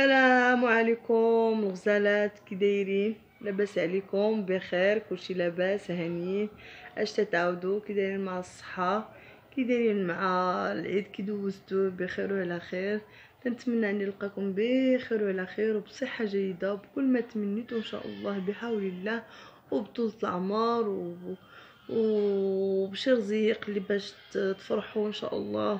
السلام عليكم الغزالات، كي دايرين؟ لاباس عليكم؟ بخير؟ كلشي لاباس؟ هانيين؟ اش تتعاودوا؟ كي دايرين مع الصحه؟ كي دايرين مع العيد؟ كي دوزتو بخير وعلى خير؟ تنتمنى اني نلقاكم بخير وعلى خير وبصحه جيده وبكل ما تمنيتوا ان شاء الله بحول الله، وبطولة العمر وبشي رزيق اللي باش تفرحوا ان شاء الله،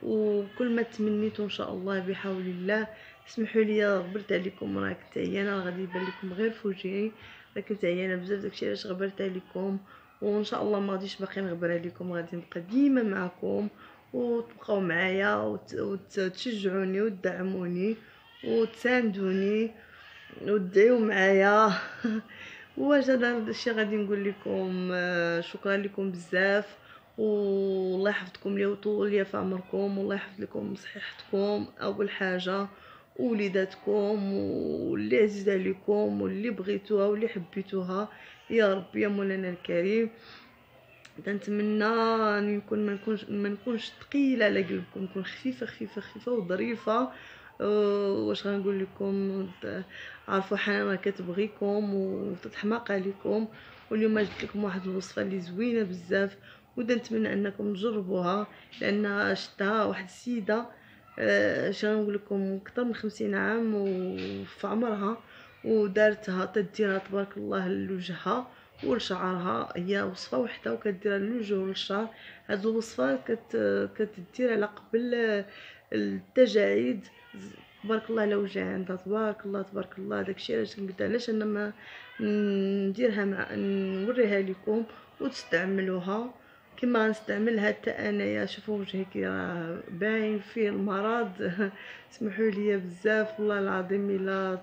وكل ما تمنيتوا ان شاء الله بحول الله. اسمحوا لي غبرت عليكم، راه كنت عيانه، غادي يبان لكم غير فوجئي، راه كنت عيانه بزاف، داكشي علاش غبرت عليكم. وان شاء الله ما غاديش باقي نغبر عليكم، غادي نبقى ديما معكم وتبقاو معايا وتشجعوني وتدعموني وتساندوني وتدعيو معايا. واش هذا الشيء غادي نقول لكم شكرا لكم بزاف، والله يحفظكم لي ويطول لي في عمركم، والله يحفظ لكم صحتكم اول حاجه، ووليداتكم واللي عزيز عليكم واللي بغيتوها واللي حبيتوها يا رب يا مولانا الكريم. كنتمنى ما نكونش ثقيله على قلبكم، نكون خفيفه خفيفه خفيفه وظريفه. واش غنقول لكم؟ عارفوا حنان راه كتبغيكم وتتحماق عليكم، واليوم جبت لكم واحد الوصفه اللي زوينه بزاف، ونتمنى انكم تجربوها، لان شفتها واحد السيده اش غنقول لكم اكثر من 50 عام وفي عمرها، ودارتها تديرها تبارك الله لوجهها ولشعرها. هي وصفه وحده وكديرها للوجه وللشعر. هاد الوصفه كتدير على قبل التجاعيد، تبارك الله على وجهها عندها، تبارك الله تبارك الله. داكشي علاش قلت علاش انا ما نديرها نوريها لكم وتستعملوها كما نستعملها حتى انايا. شوفوا وجهي كي راه باين فيه المرض. اسمحوا لي بزاف والله العظيم، الا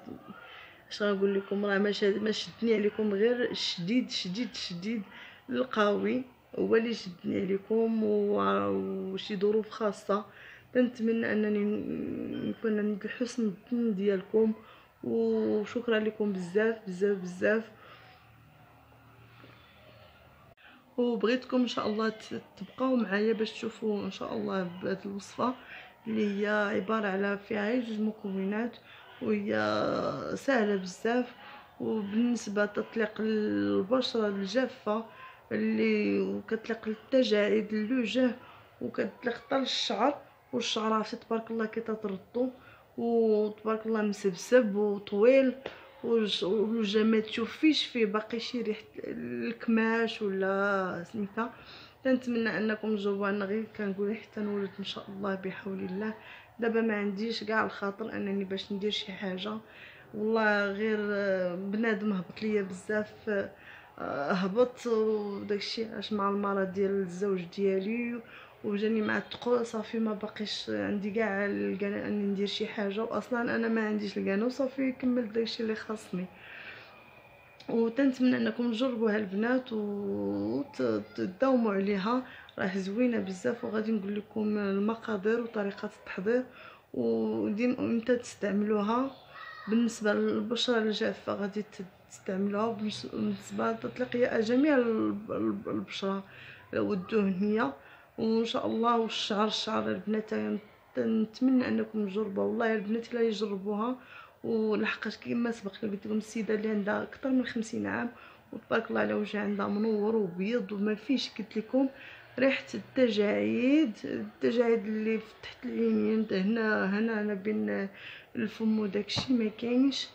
اش غنقول لكم، راه ما شدني عليكم غير الشديد القوي هو اللي شدني عليكم، وشي ظروف خاصه. كنتمنى انني نكون عند حسن الظن ديالكم، وشكرا لكم بزاف بزاف بزاف. وبغيتكم ان شاء الله تبقاو معايا باش تشوفوا ان شاء الله بهذه الوصفه اللي هي عباره على فيها غير جوج مكونات، وهي سهله بزاف. وبالنسبه لتطليق البشره الجافه اللي كتطلق التجاعيد الوجه، وكتطلق حتى للشعر، والشعر عرفتي تبارك الله كي تردو وتبارك الله مسبسب وطويل، والوجه ما تشوفيش فيه باقي شي ريحه الكماش ولا سميتها. كنتمنى انكم تجربوا، انا غير كنقول حتى نولد ان شاء الله بحول الله. دابا ما عنديش كاع الخاطر انني باش ندير شي حاجه، والله غير بنادم هبط ليا بزاف، هبط وداكشي علاش مع المرض ديال الزوج ديالي وجاني مع الثقل، صافي ما باقيش عندي كاع القنا اني ندير شي حاجه، واصلا انا ما عنديش القنا، وصافي كملت داكشي اللي خاصني. وتنتمنى انكم تجربوها البنات وتداوموا عليها، راه زوينه بزاف. وغادي نقول لكم المقادير وطريقه التحضير وديما امتى تستعملوها. بالنسبه للبشره الجافه غادي تستعملوها، بالنسبه لتطليق جميع البشره والدهنيه وان شاء الله. والشعر البنات نتمنى انكم تجربوها، والله البنات لا يجربوها. ولحقاش كيما سبق قلت لكم السيده اللي عندها اكثر من 50 عام وتبارك الله على وجهها عندها منور وبيض وما فيش، قلت لكم ريحه التجاعيد اللي في تحت العينين هنا ما بين الفم وداكشي ما كاينش.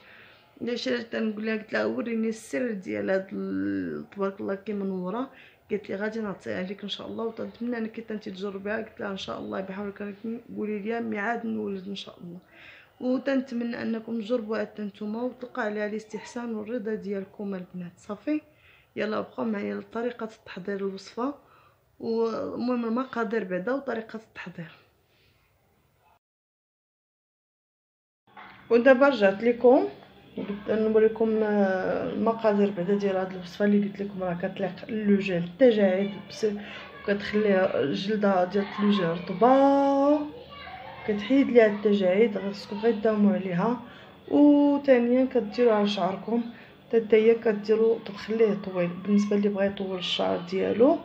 علاش تنقول لها، قلت لها وريني السر ديال هاد تبارك الله كي منوره، قالت لي غادي نعطيها لك ان شاء الله، وتنتمنى انك انت تجربيها. قلت لها ان شاء الله بحول الله قولي لي ميعاد نولد ان شاء الله. وتنتمنى انكم تجربوها حتى نتوما وتلقى عليها الاستحسان والرضا ديالكم البنات. صافي يلا بقاو معايا لطريقه التحضير الوصفه، والمهم المقادير بعدا وطريقه التحضير. ودابا رجعت لكم نوريكم المقادير بعدا ديال هاد الوصفه اللي قلت لكم راه كتليق اللوجه التجاعيد وكتخليها الجلده ديال اللوجه رطبه، كتحيد ليها التجاعيد، خاصكم غير تداوموا عليها. وثانيا كديروا على شعركم حتى هي كديروا تخليه طويل، بالنسبه اللي بغا يطول الشعر ديالو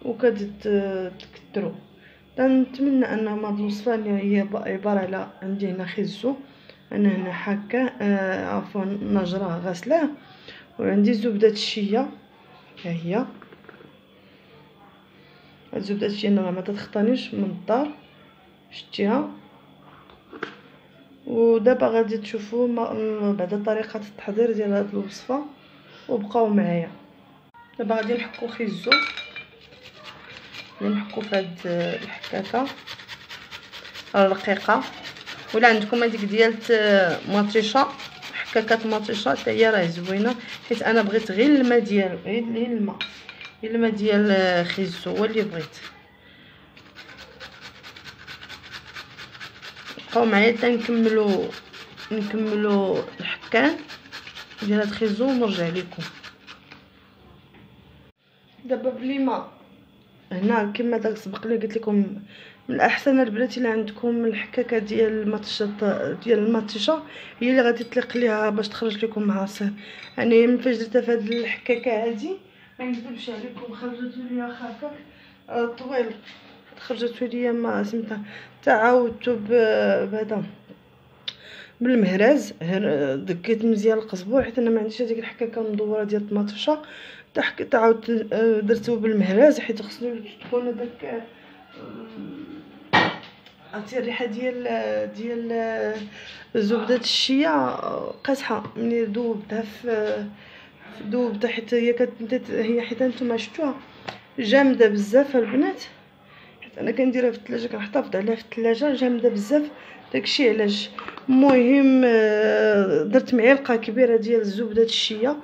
وكتكثروا. نتمنى ان هاد الوصفه اللي هي عباره على عندي هنا خيزو انا هنا حاكه عفوا نجراه غسلاه، وعندي زبده الشيا ها هي. زبده الشيا انا ما تتخطانيش من الدار، شتيها. ودابا غادي تشوفوا بعد طريقه التحضير ديال هذه الوصفه، وبقاو معايا. دابا غادي نحكو خيزو، نحكو في هاد الحكاكه الرقيقه، ولا عندكم هذيك ديال مطيشه، حكاكه مطيشه حتى هي راه زوينه، حيت انا بغيت غير الماء ديالو، غير الماء ديال خيزو هو اللي بغيت. بقاو معايا حتى نكملوا الحكان ديال هاد خيزو ونرجع لكم. دابا بلي ما هنا كما داك سبق لي قلت لكم، من الاحسن البنات اللي عندكم الحكاكه ديال المطيشه هي اللي غادي تليق ليها باش تخرج لكم عصير. يعني من فاش درتها في هاد الحكاكه هادي ما نكذبش عليكم، خرجت ليا خاكك طويل، خرجت ليا ما سميتها تعاودت بهذا بالمهراز، دكيت مزيان القزبور حيت انا ما عنديش هذيك الحكاكه المدوره ديال الطماطيشه. تعاودت درتو بالمهراز حيت خصني تكون داك عرفتي الريحه ديال زبده الشيا قاصحه. ملي ذوبتها حيت هي حيت نتوما شفتوها جامده بزاف البنات، حيت انا كنديرها في الثلاجه، كنحتفظ عليها في الثلاجه جامده بزاف. داكشي علاش. المهم درت معلقه كبيره ديال زبده الشيا،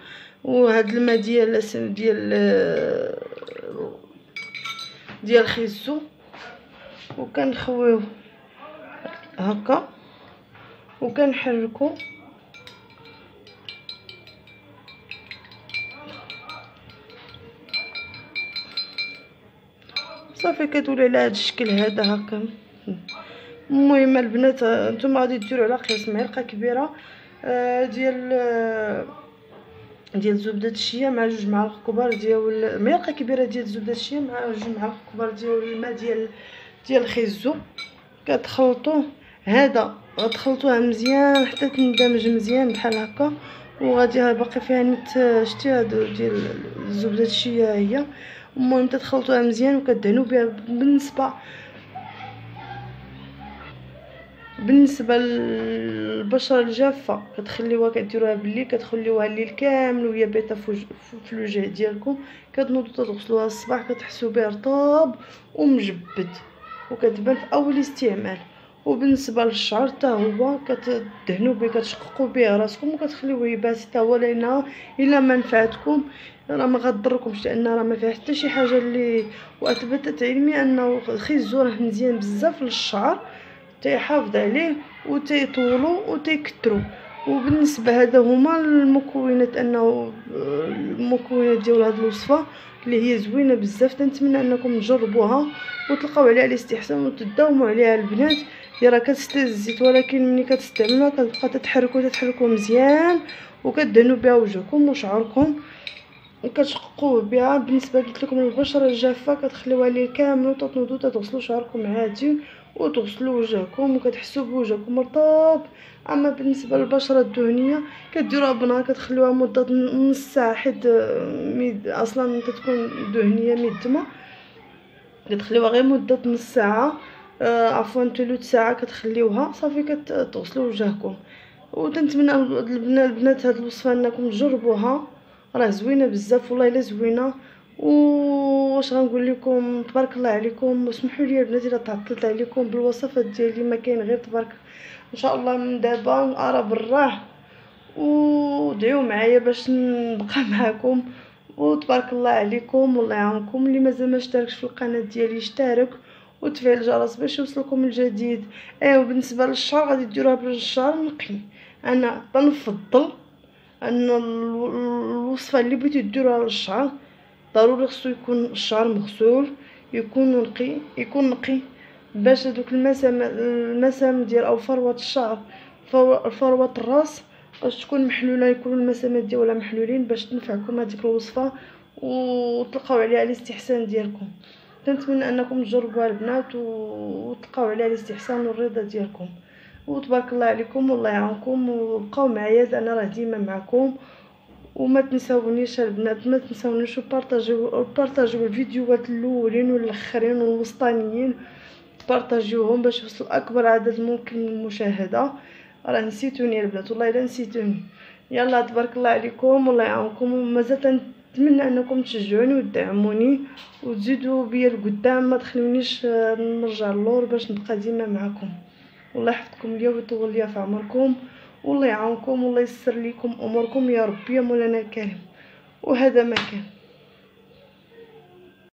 وهاد الماء ديال خيزو، وكنخويوه هكا وكنحركو صافي. كتولي على هاد الشكل هذا هكا. المهم البنات نتوما غادي ديروا على قياس معلقه كبيره ديال زبده الشيا مع 2 معالق كبار ديال معلقه كبيره ديال زبده الشيا مع 2 معالق كبار ديال الماء ديال الخيزو. كتخلطوه هذا، غتخلطوها مزيان حتى تندمج مزيان بحال هكا. وغادي باقي فيها نيت شتي هادو ديال زبده الشيا هي. المهم تخلطوها مزيان وكدهنوا بها. بالنسبه للبشره الجافه كتخليوها كديروها بالليل، كتخليوها الليل كامل وهي بيضه في الوجه ديالكم. كتنوضوا تغسلوها الصباح كتحسوا به رطاب ومجبد وكتبان في اول استعمال. وبالنسبه للشعر حتى هو كتدهنوا به، كتشققوا به راسكم وكتخليوه يبات حتى هو، لانه الا ما نفعتكم راه ما غضركمش، لان راه ما فيها حتى شي حاجه اللي. واثبتت علميا انه الخيزو راه مزيان بزاف للشعر، تيحافظ عليه وتيطولو وتيكثرو. وبالنسبه هذا هما المكونات، انه المكونات ديال هذه الوصفه اللي هي زوينه بزاف. تنتمنى انكم تجربوها وتلقاو عليها الاستحسان وتداوموا عليها البنات. هي راه كتستهز الزيت، ولكن ملي كتستعملوها كتبقى تحركوا مزيان وكدهنوا بها وجهكم وشعركم وكتشققوه بها. بالنسبه قلت لكم البشره الجافه كتخليوها ليه كامل وتنوضوا تغسلوا شعركم عادي وتغسلوا وجهكم وكتحسوا بوجهكم رطاب. اما بالنسبه للبشره الدهنيه كديروها بنهار، كتخليوها مده نص ساعه حيت اصلا تكون دهنيه ميدمه. كتخليوها غير مده نص ساعه عفوا ثلث ساعه كتخليوها صافي. كتغسلوا وجهكم. وتنتمنى البنات هاد الوصفه انكم تجربوها، راه زوينه بزاف والله الا زوينه. واش غنقول لكم، تبارك الله عليكم. وسمحوا لي البنات الا تعطلت عليكم بالوصفات ديالي، ما كاين غير تبارك ان شاء الله من دابا ارى بالراه. ودعيو معايا باش نبقى معكم. وتبارك الله عليكم والله يعاونكم. اللي مازال ما اشتركش في القناه ديالي يشترك وتفعيل الجرس باش يوصلكم الجديد. وبالنسبه للشعر غادي ديروها بالشعر نقي. انا بنفضل ان الوصفه اللي بغيتو ديروها للشعر ضروري خصو يكون الشعر مغسول، يكون نقي باش هذوك المسام ديال او فروه الشعر، فروه الراس باش تكون محلوله، يكونوا المسامات ديالها محلولين باش تنفعكم هذيك الوصفه وتلقاو عليها الاستحسان ديالكم. كنتمنى انكم تجربوها البنات وتلقاو عليها الاستحسان والرضا ديالكم. وتبارك الله عليكم والله يعاونكم، وبقاو معايا انا راه ديما معكم. وما تنساونيش البنات، ما تنساونيش بارطاجيو الفيديوهات الاولين والاخرين والوسطانيين، تبارطاجيوهم باش يوصلوا اكبر عدد ممكن من المشاهده. راه نسيتوني البنات والله الا نسيتوني. يلا تبارك الله عليكم والله يعاونكم، ومازال نتمنى انكم تشجعوني وتدعموني وتزيدوا بيا لقدام، ما تخلونيش نرجع اللور باش نبقى ديما معكم. والله يحفظكم ليا ويطول ليا في عمركم، والله يعاونكم والله يسر لكم اموركم يا رب يا مولانا الكريم. وهذا ما كان.